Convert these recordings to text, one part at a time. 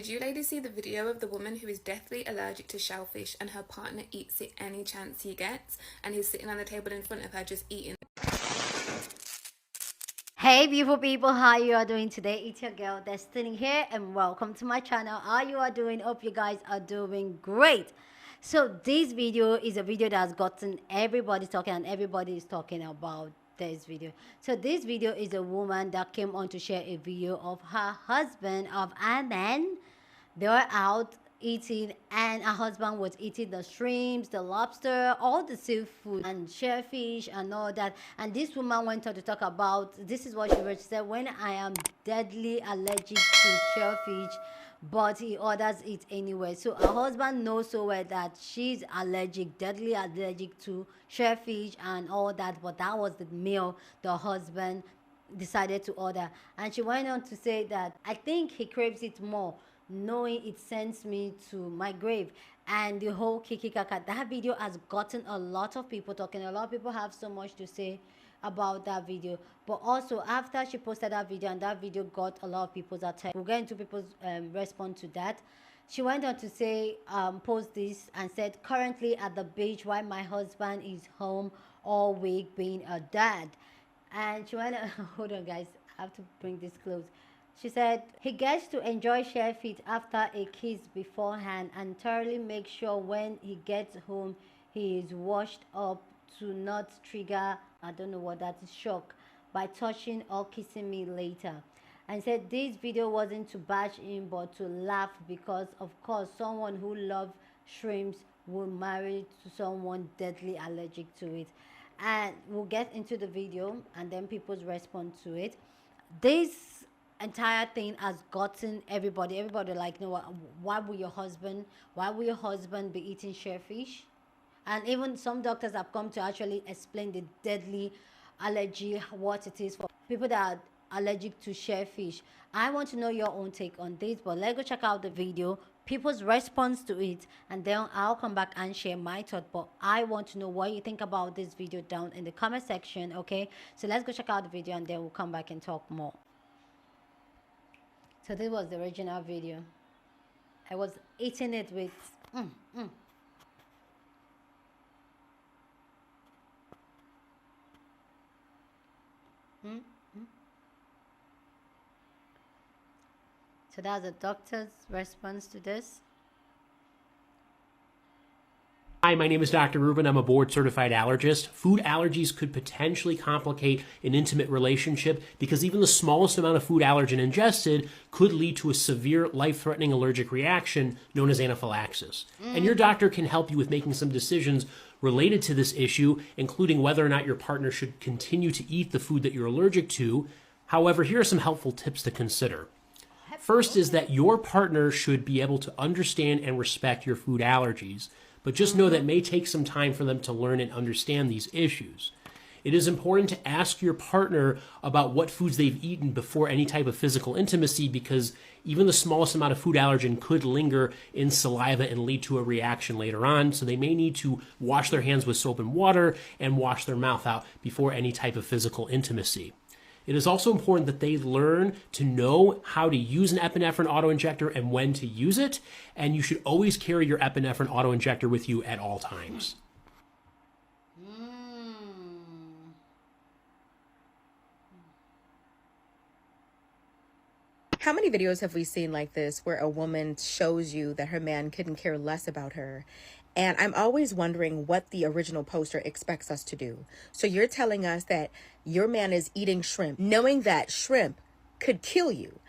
Did you ladies see the video of the woman who is deathly allergic to shellfish and her partner eats it any chance he gets, and he's sitting on the table in front of her just eating? Hey beautiful people, how you are doing today? It's your girl Destiny here and welcome to my channel. How you are doing? Hope you guys are doing great. So this video is a video that has gotten everybody talking, and everybody is talking about this video. So this video is a woman that came on to share a video of her husband and then they were out eating, and her husband was eating the shrimps, the lobster, all the seafood and shellfish and all that. And this woman went on to talk about, this is what she wrote. She said, when I am deadly allergic to shellfish, but he orders it anyway. So her husband knows so well that she's allergic, deadly allergic to shellfish and all that, but that was the meal the husband decided to order. And she went on to say that I think he craves it more, knowing it sends me to my grave, and the whole kiki kaka. That video has gotten a lot of people talking. A lot of people have so much to say about that video. But also after she posted that video and that video got a lot of people's attention, we'll get into people's response to that. She went on to say, post this and said, currently at the beach while my husband is home all week being a dad. And she went hold on guys, I have to bring this close. She said he gets to enjoy shellfish after a kiss beforehand and thoroughly make sure when he gets home he is washed up to not trigger, I don't know what that is, shock by touching or kissing me later. And said this video wasn't to bash him but to laugh, because of course someone who loves shrimps will marry to someone deadly allergic to it. And we'll get into the video and then people's response to it. This entire thing has gotten everybody like, you know what, why will your husband be eating shellfish? And even some doctors have come to actually explain the deadly allergy, what it is for people that are allergic to shellfish. I want to know your own take on this, but let's go check out the video, people's response to it, and then I'll come back and share my thought. But I want to know what you think about this video down in the comment section. Okay, so let's go check out the video and then we'll come back and talk more. So this was the original video. I was eating it with So that's the doctor's response to this. Hi, my name is Dr. Ruben. I'm a board-certified allergist. Food allergies could potentially complicate an intimate relationship because even the smallest amount of food allergen ingested could lead to a severe, life-threatening allergic reaction known as anaphylaxis. And your doctor can help you with making some decisions related to this issue, including whether or not your partner should continue to eat the food that you're allergic to. However, here are some helpful tips to consider. First is that your partner should be able to understand and respect your food allergies, but just know that it may take some time for them to learn and understand these issues. It is important to ask your partner about what foods they've eaten before any type of physical intimacy, because even the smallest amount of food allergen could linger in saliva and lead to a reaction later on, so they may need to wash their hands with soap and water and wash their mouth out before any type of physical intimacy. It is also important that they learn to know how to use an epinephrine autoinjector and when to use it, and you should always carry your epinephrine autoinjector with you at all times. How many videos have we seen like this where a woman shows you that her man couldn't care less about her? And I'm always wondering what the original poster expects us to do. So you're telling us that your man is eating shrimp, knowing that shrimp could kill you.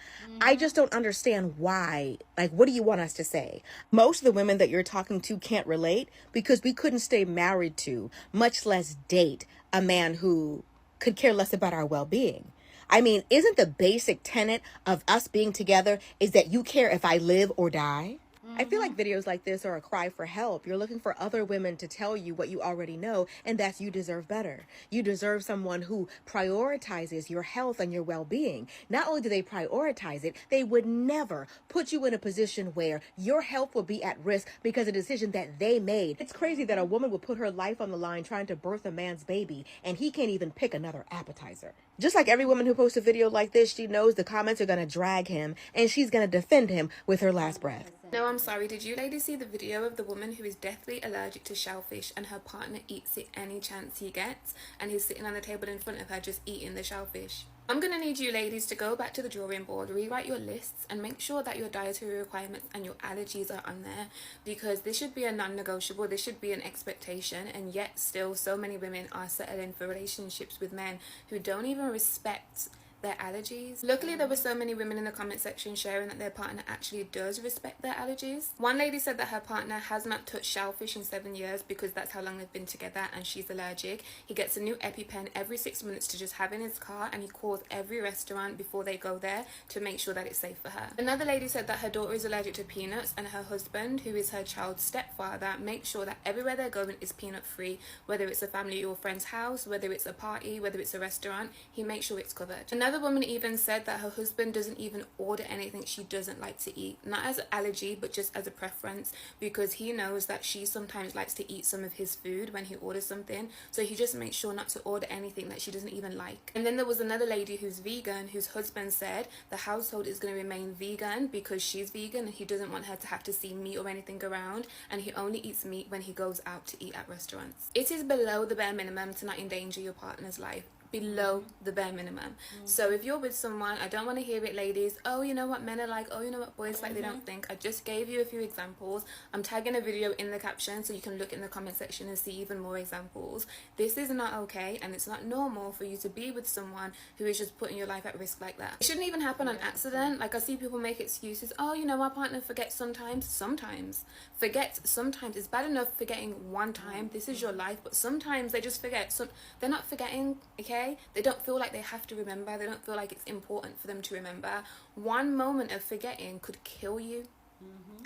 I just don't understand why. Like, what do you want us to say? Most of the women that you're talking to can't relate because we couldn't stay married to, much less date, a man who could care less about our well-being. I mean, isn't the basic tenet of us being together is that you care if I live or die? I feel like videos like this are a cry for help. You're looking for other women to tell you what you already know, and that's you deserve better. You deserve someone who prioritizes your health and your well-being. Not only do they prioritize it, they would never put you in a position where your health will be at risk because of a decision that they made. It's crazy that a woman would put her life on the line trying to birth a man's baby, and he can't even pick another appetizer. Just like every woman who posts a video like this, she knows the comments are going to drag him, and she's going to defend him with her last breath. No, I'm sorry. Did you ladies see the video of the woman who is deathly allergic to shellfish and her partner eats it any chance he gets, and he's sitting on the table in front of her just eating the shellfish? I'm going to need you ladies to go back to the drawing board, rewrite your lists, and make sure that your dietary requirements and your allergies are on there, because this should be a non-negotiable, this should be an expectation, and yet still so many women are settling for relationships with men who don't even respect their allergies. Luckily, there were so many women in the comment section sharing that their partner actually does respect their allergies. One lady said that her partner has not touched shellfish in 7 years because that's how long they've been together and she's allergic. He gets a new EpiPen every 6 months to just have in his car, and he calls every restaurant before they go there to make sure that it's safe for her. Another lady said that her daughter is allergic to peanuts, and her husband, who is her child's stepfather, makes sure that everywhere they're going is peanut free, whether it's a family or friend's house, whether it's a party, whether it's a restaurant, he makes sure it's covered. Another woman even said that her husband doesn't even order anything she doesn't like to eat, not as an allergy but just as a preference, because he knows that she sometimes likes to eat some of his food when he orders something, so he just makes sure not to order anything that she doesn't even like. And then there was another lady who's vegan, whose husband said the household is going to remain vegan because she's vegan and he doesn't want her to have to see meat or anything around, and he only eats meat when he goes out to eat at restaurants. It is below the bare minimum to not endanger your partner's life. Below the bare minimum. So if you're with someone, I don't want to hear it, ladies, oh, you know what men are like, oh, you know what boys like, they don't think. I just gave you a few examples. I'm tagging a video in the caption so you can look in the comment section and see even more examples. This is not okay, and it's not normal for you to be with someone who is just putting your life at risk like that. It shouldn't even happen on accident. Like, I see people make excuses, oh, you know, my partner forgets sometimes. Forget sometimes. It's bad enough forgetting one time, this is your life, but sometimes they just forget. So they're not forgetting, okay? They don't feel like they have to remember. They don't feel like it's important for them to remember. One moment of forgetting could kill you.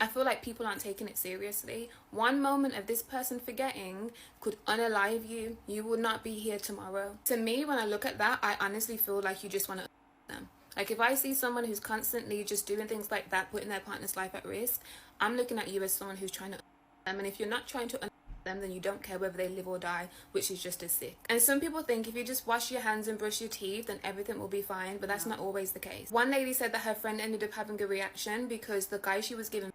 I feel like people aren't taking it seriously. One moment of this person forgetting could unalive you. You will not be here tomorrow. To me, when I look at that, I honestly feel like you just want to them. Like, if I see someone who's constantly just doing things like that, putting their partner's life at risk, I'm looking at you as someone who's trying to them. And if you're not trying to them, then you don't care whether they live or die, which is just as sick. And some people think if you just wash your hands and brush your teeth, then everything will be fine, but that's not always the case. One lady said that her friend ended up having a reaction because the guy she was giving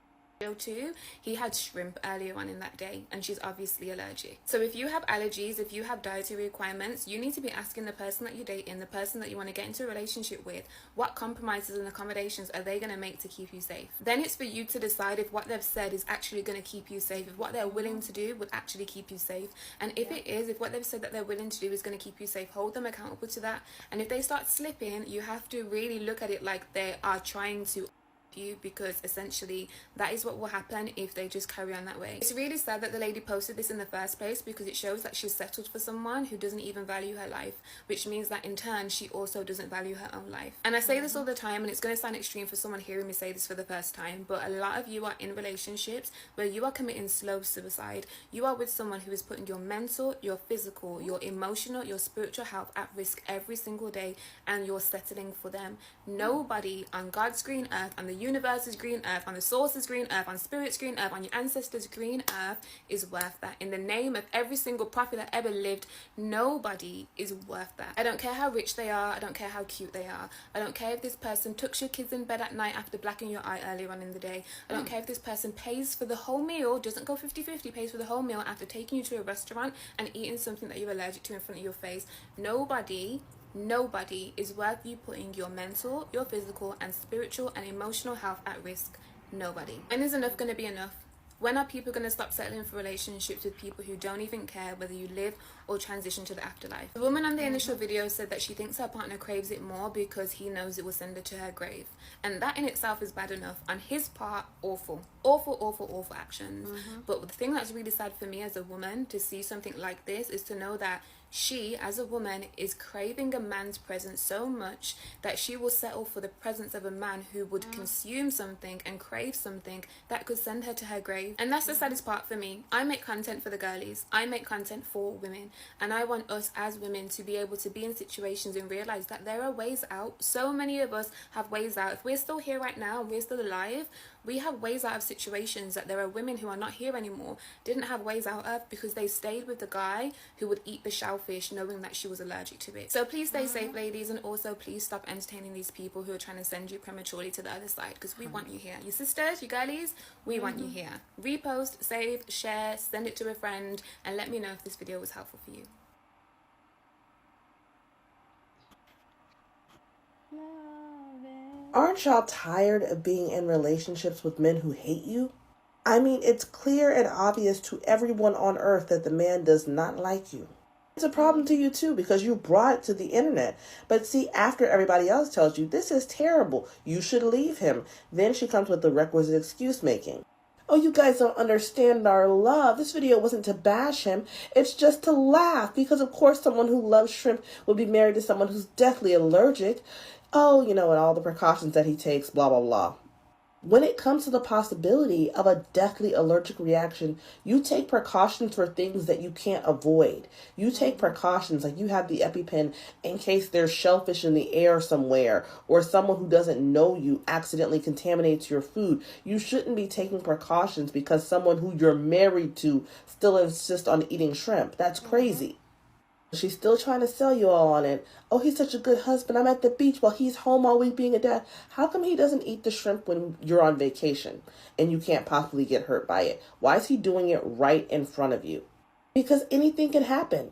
to, he had shrimp earlier on in that day, and she's obviously allergic. So if you have allergies, if you have dietary requirements, you need to be asking the person that you're dating, the person that you want to get into a relationship with, what compromises and accommodations are they going to make to keep you safe. Then it's for you to decide if what they've said is actually going to keep you safe, if what they're willing to do would actually keep you safe. And if it is, if what they've said that they're willing to do is going to keep you safe, hold them accountable to that. And if they start slipping, you have to really look at it like they are trying to you, because essentially that is what will happen if they just carry on that way. It's really sad that the lady posted this in the first place, because it shows that she's settled for someone who doesn't even value her life, which means that in turn she also doesn't value her own life. And I say this all the time, and it's going to sound extreme for someone hearing me say this for the first time, but a lot of you are in relationships where you are committing slow suicide. You are with someone who is putting your mental, your physical, your emotional, your spiritual health at risk every single day, and you're settling for them. Nobody on God's green earth, on the universe's green earth, on the source's green earth, on spirit's green earth, on your ancestors' green earth is worth that. In the name of every single prophet that ever lived, nobody is worth that. I don't care how rich they are, I don't care how cute they are, I don't care if this person tucks your kids in bed at night after blacking your eye earlier on in the day, I don't care if this person pays for the whole meal, doesn't go 50-50, pays for the whole meal after taking you to a restaurant and eating something that you're allergic to in front of your face. Nobody is worth you putting your mental, your physical and spiritual and emotional health at risk. Nobody. When is enough going to be enough? When are people going to stop settling for relationships with people who don't even care whether you live or transition to the afterlife? The woman on the initial video said that she thinks her partner craves it more because he knows it will send her to her grave. And that in itself is bad enough. On his part, awful actions. But the thing that's really sad for me as a woman to see something like this is to know that She, as a woman, is craving a man's presence so much that she will settle for the presence of a man who would consume something and crave something that could send her to her grave. And that's the saddest part for me. I make content for the girlies. I make content for women. And I want us as women to be able to be in situations and realize that there are ways out. So many of us have ways out. If we're still here right now and we're still alive, we have ways out of situations that there are women who are not here anymore didn't have ways out of because they stayed with the guy who would eat the shellfish knowing that she was allergic to it. So please stay safe, ladies, and also please stop entertaining these people who are trying to send you prematurely to the other side, because we want you here. You sisters, you girlies, we want you here. Repost, save, share, send it to a friend, and let me know if this video was helpful for you. Aren't y'all tired of being in relationships with men who hate you? I mean, it's clear and obvious to everyone on earth that the man does not like you. It's a problem to you too because you brought it to the internet. But see, after everybody else tells you, this is terrible, you should leave him, then she comes with the requisite excuse making. Oh, you guys don't understand our love. This video wasn't to bash him. It's just to laugh because, of course, someone who loves shrimp would be married to someone who's deathly allergic. Oh, and all the precautions that he takes, blah, blah, blah. When it comes to the possibility of a deathly allergic reaction, you take precautions for things that you can't avoid. You take precautions like you have the EpiPen in case there's shellfish in the air somewhere or someone who doesn't know you accidentally contaminates your food. You shouldn't be taking precautions because someone who you're married to still insists on eating shrimp. That's crazy. She's still trying to sell you all on it. Oh, he's such a good husband. I'm at the beach while he's home all week being a dad. How come he doesn't eat the shrimp when you're on vacation and you can't possibly get hurt by it? Why is he doing it right in front of you? Because anything can happen.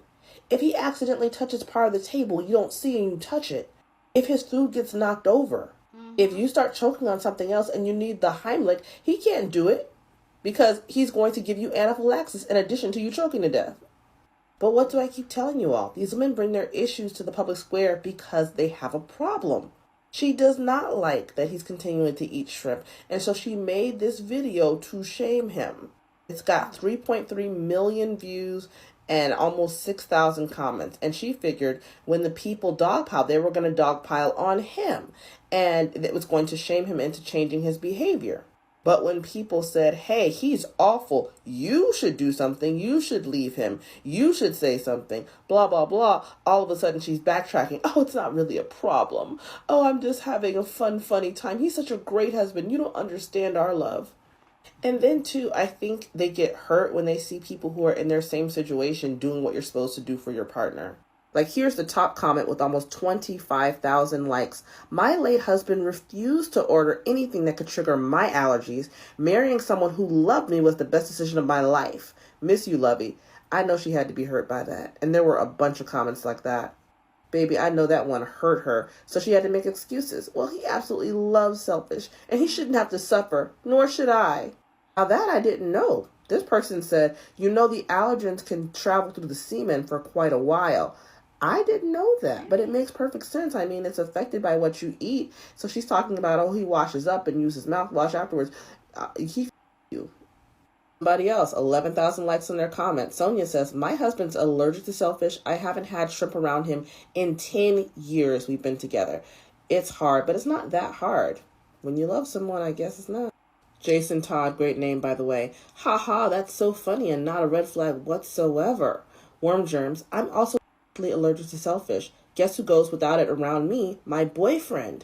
If he accidentally touches part of the table, you don't see and you touch it. If his food gets knocked over. If you start choking on something else and you need the Heimlich, he can't do it because he's going to give you anaphylaxis in addition to you choking to death. But what do I keep telling you all? These women bring their issues to the public square because they have a problem. She does not like that he's continuing to eat shrimp, and so she made this video to shame him. It's got 3.3 million views and almost 6,000 comments. And she figured when the people dogpiled, they were going to dogpile on him, and it was going to shame him into changing his behavior. But when people said, hey, he's awful, you should do something, you should leave him, you should say something, blah, blah, blah, all of a sudden she's backtracking. Oh, it's not really a problem. Oh, I'm just having a funny time. He's such a great husband. You don't understand our love. And then, too, I think they get hurt when they see people who are in their same situation doing what you're supposed to do for your partner. Like, here's the top comment with almost 25,000 likes. My late husband refused to order anything that could trigger my allergies. Marrying someone who loved me was the best decision of my life. Miss you, Lovey. I know she had to be hurt by that. And there were a bunch of comments like that. Baby, I know that one hurt her, so she had to make excuses. Well, he absolutely loves Shellfish, and he shouldn't have to suffer, nor should I. Now that I didn't know. This person said, the allergens can travel through the semen for quite a while. I didn't know that, but it makes perfect sense. I mean, it's affected by what you eat. So she's talking about, he washes up and uses mouthwash afterwards. You. Somebody else, 11,000 likes on their comment. Sonia says, my husband's allergic to shellfish. I haven't had shrimp around him in 10 years we've been together. It's hard, but it's not that hard. When you love someone, I guess it's not. Jason Todd, great name, by the way. Haha, that's so funny and not a red flag whatsoever. Worm germs, I'm also allergic to shellfish. Guess who goes without it around me? My boyfriend.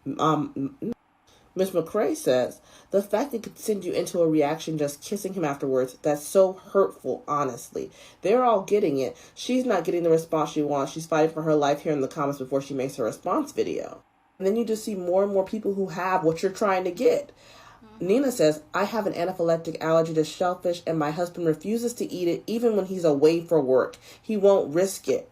Miss McCrae says, the fact it could send you into a reaction just kissing him afterwards, that's so hurtful, honestly. They're all getting it. She's not getting the response she wants. She's fighting for her life here in the comments before she makes her response video. And then you just see more and more people who have what you're trying to get. Nina says, I have an anaphylactic allergy to shellfish and my husband refuses to eat it even when he's away for work. He won't risk it.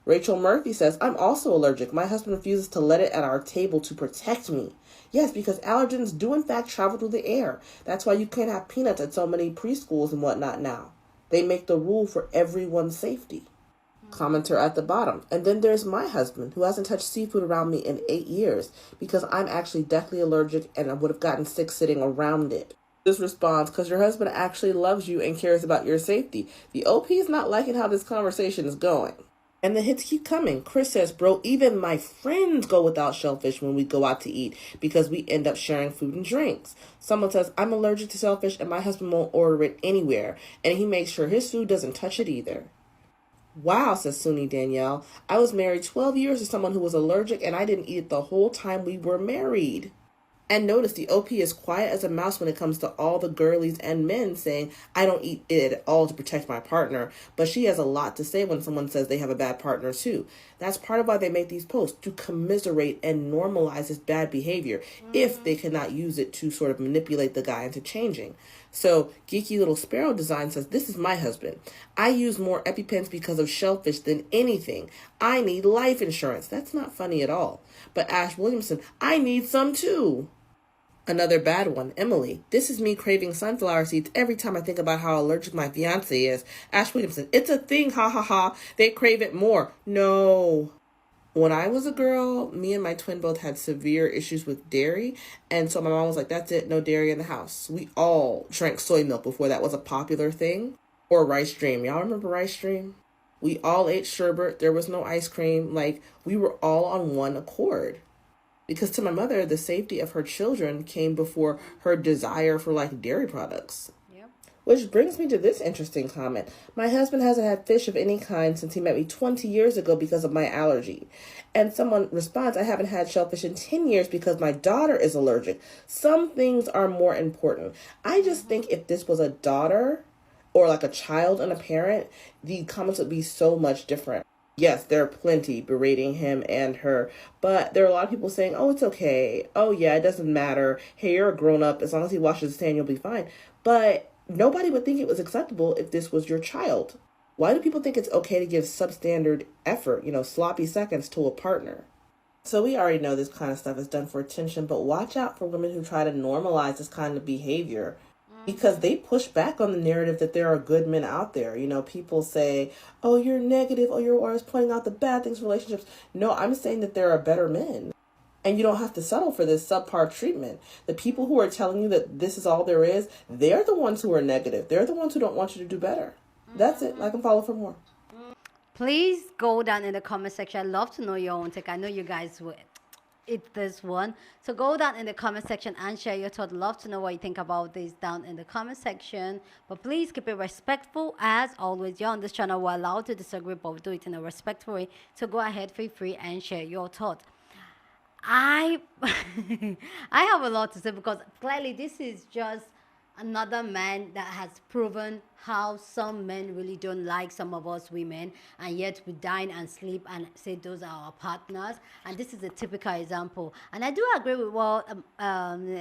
Rachel Murphy says, I'm also allergic. My husband refuses to let it at our table to protect me. Yes, because allergens do in fact travel through the air. That's why you can't have peanuts at so many preschools and whatnot now. They make the rule for everyone's safety. Commenter at the bottom. And then there's my husband, who hasn't touched seafood around me in 8 years because I'm actually deathly allergic and I would have gotten sick sitting around it. This response, because your husband actually loves you and cares about your safety. The OP is not liking how this conversation is going. And the hits keep coming. Chris says, bro, even my friends go without shellfish when we go out to eat because we end up sharing food and drinks. Someone says, I'm allergic to shellfish and my husband won't order it anywhere. And he makes sure his food doesn't touch it either. Wow, says Suni Danielle. I was married 12 years to someone who was allergic and I didn't eat it the whole time we were married. And notice the OP is quiet as a mouse when it comes to all the girlies and men saying, I don't eat it at all to protect my partner. But she has a lot to say when someone says they have a bad partner too. That's part of why they make these posts, to commiserate and normalize his bad behavior if they cannot use it to sort of manipulate the guy into changing. So Geeky Little Sparrow Design says, this is my husband. I use more EpiPens because of shellfish than anything. I need life insurance. That's not funny at all. But Ash Williamson, I need some too. Another bad one, Emily. This is me craving sunflower seeds every time I think about how allergic my fiance is. Ash Williamson. It's a thing, ha ha ha. They crave it more. No. When I was a girl, me and my twin both had severe issues with dairy. And so my mom was like, that's it, no dairy in the house. We all drank soy milk before that was a popular thing. Or Rice Dream. Y'all remember Rice Dream? We all ate sherbet. There was no ice cream. Like, we were all on one accord. Because to my mother, the safety of her children came before her desire for like dairy products. Yep. Which brings me to this interesting comment. My husband hasn't had fish of any kind since he met me 20 years ago because of my allergy. And someone responds, I haven't had shellfish in 10 years because my daughter is allergic. Some things are more important. I just think if this was a daughter or like a child and a parent, the comments would be so much different. Yes, there are plenty berating him and her, but there are a lot of people saying, oh, it's okay. Oh, yeah, it doesn't matter. Hey, you're a grown-up. As long as he washes his hand, you'll be fine. But nobody would think it was acceptable if this was your child. Why do people think it's okay to give substandard effort, sloppy seconds to a partner? So we already know this kind of stuff is done for attention, but watch out for women who try to normalize this kind of behavior. Because they push back on the narrative that there are good men out there. People say, oh, you're negative. Oh, you're always pointing out the bad things in relationships. No, I'm saying that there are better men. And you don't have to settle for this subpar treatment. The people who are telling you that this is all there is, they're the ones who are negative. They're the ones who don't want you to do better. That's it. Like and follow for more. Please go down in the comment section. I'd love to know your own take. I know you guys would. It's this one. So go down in the comment section and share your thought. Love to know what you think about this down in the comment section. But please keep it respectful. As always, you're on this channel. We're allowed to disagree, but we do it in a respectful way. So go ahead, feel free and share your thought. I I have a lot to say because clearly this is just another man that has proven how some men really don't like some of us women, and yet we dine and sleep and say those are our partners. And this is a typical example. And I do agree with what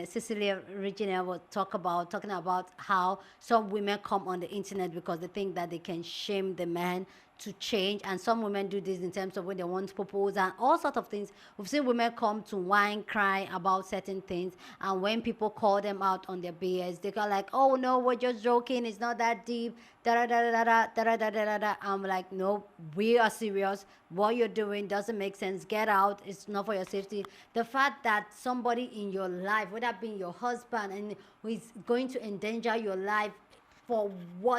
Cecilia Regina was talking about how some women come on the internet because they think that they can shame the man to change. And some women do this in terms of when they want to propose and all sorts of things. We've seen women come to whine, cry about certain things, and when people call them out on their BS, they go like, oh no, we're just joking, it's not that deep, da da da da da da da da da da. I'm like, no, we are serious. What you're doing doesn't make sense. Get out. It's not for your safety. The fact that somebody in your life, whether it be your husband, and who is going to endanger your life for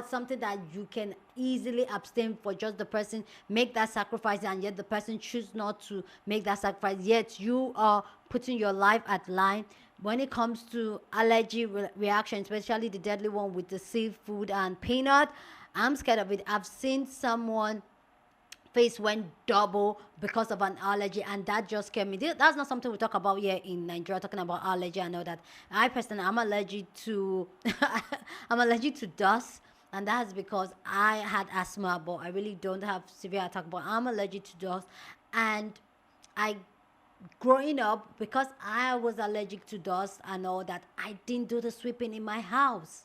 something that you can easily abstain for, just the person make that sacrifice, and yet the person choose not to make that sacrifice, yet you are putting your life at line. When it comes to allergy reaction, especially the deadly one with the seafood and peanut, I'm scared of it. I've seen someone face went double because of an allergy, and that just scared me. That's not something we talk about here in Nigeria, talking about allergy. I know that I personally, I'm allergic to I'm allergic to dust, and that's because I had asthma, but I really don't have severe attack, but I'm allergic to dust. And I growing up, because I was allergic to dust and all that, I didn't do the sweeping in my house.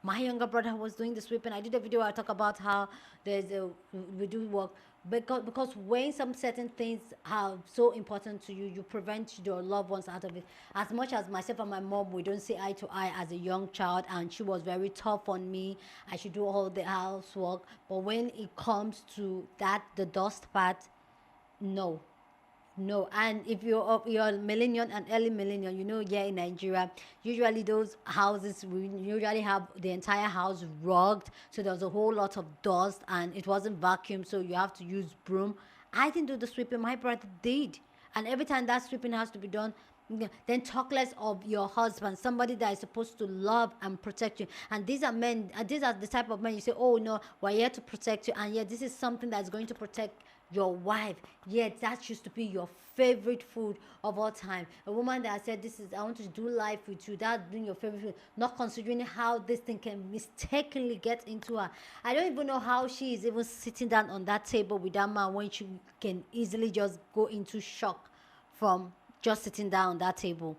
My younger brother was doing the sweeping. I did a video where I talk about how we do work because when some certain things are so important to you, you prevent your loved ones out of it. As much as myself and my mom, we don't see eye to eye as a young child, and she was very tough on me. I should do all the housework, but when it comes to that, the dust part, no. No, and if you're millennial and early millennial, you know, yeah, in Nigeria, usually those houses we usually have the entire house rugged, so there's a whole lot of dust and it wasn't vacuum, so you have to use broom. I didn't do the sweeping, my brother did, and every time that sweeping has to be done, then talk less of your husband, somebody that is supposed to love and protect you. And these are men, these are the type of men you say, oh no, we're here to protect you, and yet this is something that's going to protect your wife. Yet that used to be your favorite food of all time. A woman that said, this is, I want to do life with you, that's being your favorite food, not considering how this thing can mistakenly get into her. I don't even know how she is even sitting down on that table with that man when she can easily just go into shock from just sitting down on that table.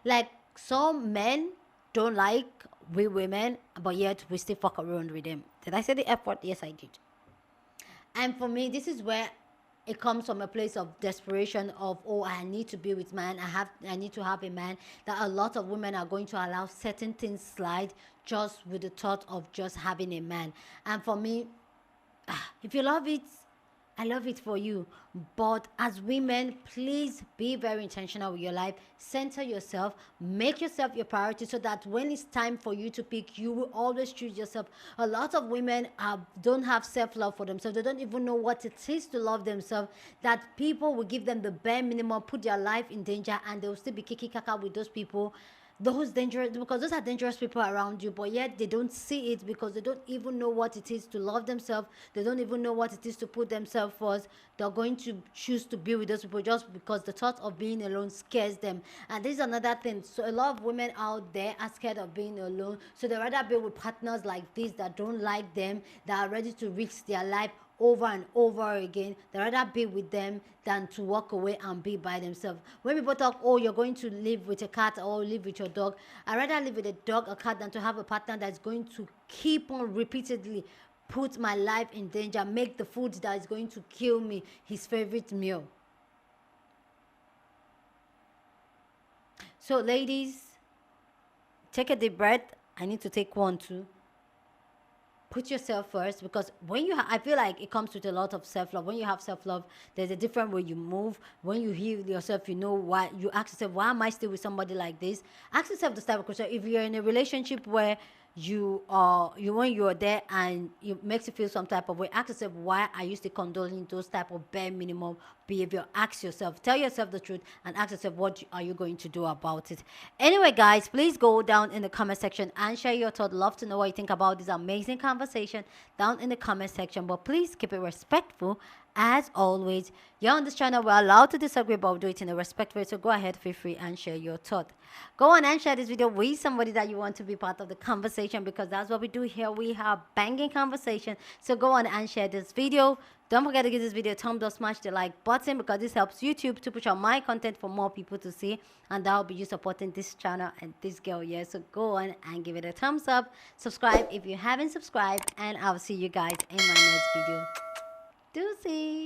Like, some men don't like we women, but yet we still fuck around with them. Did I say the F word? Yes, I did. And for me, this is where it comes from a place of desperation of, oh, I need to be with man, I need to have a man. That a lot of women are going to allow certain things slide just with the thought of just having a man. And for me, if you love it, I love it for you. But as women, please be very intentional with your life. Center yourself. Make yourself your priority so that when it's time for you to pick, you will always choose yourself. A lot of women don't have self-love for themselves. They don't even know what it is to love themselves. That people will give them the bare minimum, put their life in danger, and they will still be kiki kaka with those people. Those dangerous, because those are dangerous people around you, but yet they don't see it because they don't even know what it is to love themselves. They don't even know what it is to put themselves first. They're going to choose to be with those people just because the thought of being alone scares them. And this is another thing. So a lot of women out there are scared of being alone, so they rather be with partners like this that don't like them, that are ready to risk their life over and over again. They rather be with them than to walk away and be by themselves. When people talk, oh, you're going to live with a cat or live with your dog, I rather live with a dog, a cat, than to have a partner that's going to keep on repeatedly put my life in danger, make the food that is going to kill me his favorite meal. So ladies, take a deep breath. I need to take one too. Put yourself first, because when you I feel like it comes with a lot of self-love. When you have self-love, there's a different way you move. When you heal yourself, you know why. You ask yourself, why am I still with somebody like this? Ask yourself this type of question. If you're in a relationship where when you're there and it makes you feel some type of way, ask yourself, why are you still condoning those type of bare minimum behavior? Ask yourself, tell yourself the truth, and ask yourself, what are you going to do about it? Anyway, guys, please go down in the comment section and share your thoughts. Love to know what you think about this amazing conversation down in the comment section, but please keep it respectful. As always, you're on this channel, we're allowed to disagree, but we'll do it in a respectful way. So go ahead, feel free and share your thought. Go on and share this video with somebody that you want to be part of the conversation, because that's what we do here. We have banging conversation. So go on and share this video. Don't forget to give this video a thumbs up, smash the like button, because this helps YouTube to push out my content for more people to see, and that will be you supporting this channel and this girl here. So go on and give it a thumbs up, subscribe if you haven't subscribed, and I'll see you guys in my next video. Deuces.